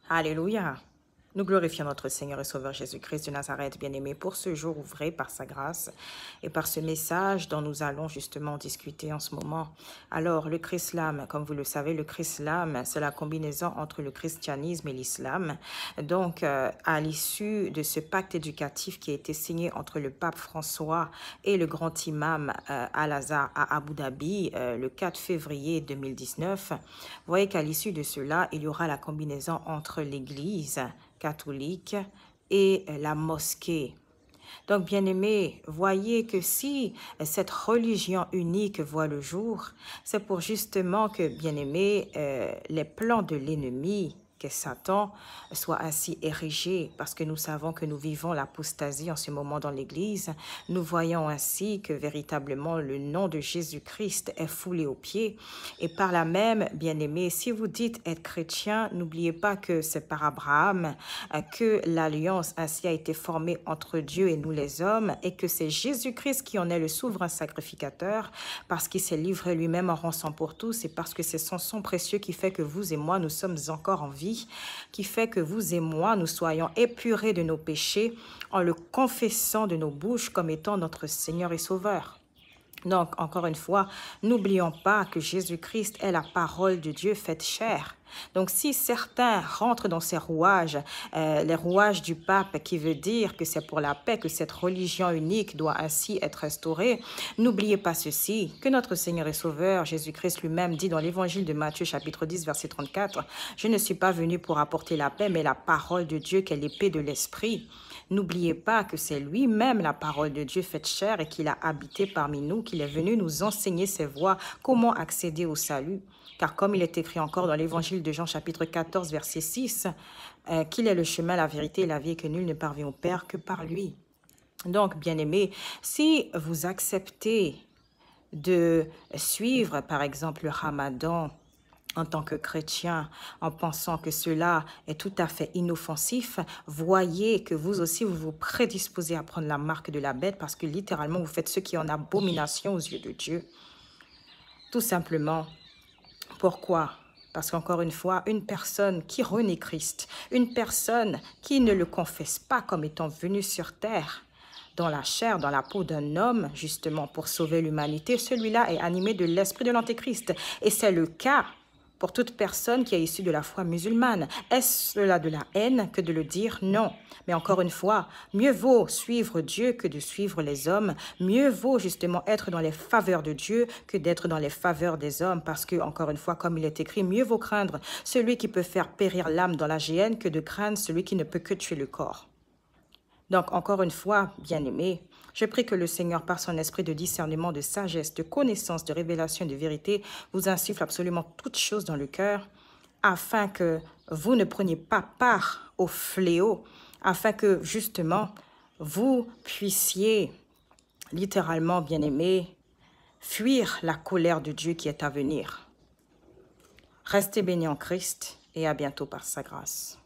Alléluia. Nous glorifions notre Seigneur et Sauveur Jésus-Christ de Nazareth, bien-aimé, pour ce jour ouvré par sa grâce et par ce message dont nous allons justement discuter en ce moment. Alors, le Chrislam, comme vous le savez, le Chrislam, c'est la combinaison entre le christianisme et l'islam. Donc, à l'issue de ce pacte éducatif qui a été signé entre le pape François et le grand imam Al-Azhar à Abu Dhabi le 4 février 2019, vous voyez qu'à l'issue de cela, il y aura la combinaison entre l'Église catholique et la mosquée. Donc, bien-aimés, voyez que si cette religion unique voit le jour, c'est pour justement que, bien-aimés, les plans de l'ennemi, que Satan soit ainsi érigé, parce que nous savons que nous vivons l'apostasie en ce moment dans l'Église. Nous voyons ainsi que véritablement le nom de Jésus-Christ est foulé aux pieds. Et par là même, bien-aimés, si vous dites être chrétien, n'oubliez pas que c'est par Abraham que l'alliance ainsi a été formée entre Dieu et nous les hommes, et que c'est Jésus-Christ qui en est le souverain sacrificateur, parce qu'il s'est livré lui-même en rançon pour tous, et parce que c'est son sang précieux qui fait que vous et moi, nous sommes encore en vie, qui fait que vous et moi, nous soyons épurés de nos péchés en le confessant de nos bouches comme étant notre Seigneur et Sauveur. Donc, encore une fois, n'oublions pas que Jésus-Christ est la parole de Dieu faite chair. Donc, si certains rentrent dans ces rouages, les rouages du pape, qui veut dire que c'est pour la paix que cette religion unique doit ainsi être restaurée, n'oubliez pas ceci, que notre Seigneur et Sauveur, Jésus-Christ lui-même, dit dans l'évangile de Matthieu, chapitre 10, verset 34, « Je ne suis pas venu pour apporter la paix, mais la parole de Dieu, qui est l'épée de l'Esprit. » N'oubliez pas que c'est lui-même la parole de Dieu faite chair et qu'il a habité parmi nous, qu'il est venu nous enseigner ses voies, comment accéder au salut. Car comme il est écrit encore dans l'évangile de Jean chapitre 14 verset 6, qu'il est le chemin, la vérité et la vie et que nul ne parvient au Père que par lui. Donc, bien-aimés, si vous acceptez de suivre par exemple le Ramadan en tant que chrétien, en pensant que cela est tout à fait inoffensif, voyez que vous aussi, vous vous prédisposez à prendre la marque de la bête parce que littéralement, vous faites ce qui est en abomination aux yeux de Dieu. Tout simplement. Pourquoi? Parce qu'encore une fois, une personne qui renie Christ, une personne qui ne le confesse pas comme étant venue sur terre, dans la chair, dans la peau d'un homme, justement pour sauver l'humanité, celui-là est animé de l'esprit de l'Antéchrist. Et c'est le cas pour toute personne qui est issue de la foi musulmane. Est-ce cela de la haine que de le dire? Non. Mais encore une fois, mieux vaut suivre Dieu que de suivre les hommes. Mieux vaut justement être dans les faveurs de Dieu que d'être dans les faveurs des hommes. Parce que, encore une fois, comme il est écrit, mieux vaut craindre celui qui peut faire périr l'âme dans la géhenne que de craindre celui qui ne peut que tuer le corps. Donc, encore une fois, bien-aimés, je prie que le Seigneur, par son esprit de discernement, de sagesse, de connaissance, de révélation, de vérité, vous insuffle absolument toutes choses dans le cœur, afin que vous ne preniez pas part au fléau, afin que, justement, vous puissiez, littéralement, bien-aimés, fuir la colère de Dieu qui est à venir. Restez bénis en Christ et à bientôt par sa grâce.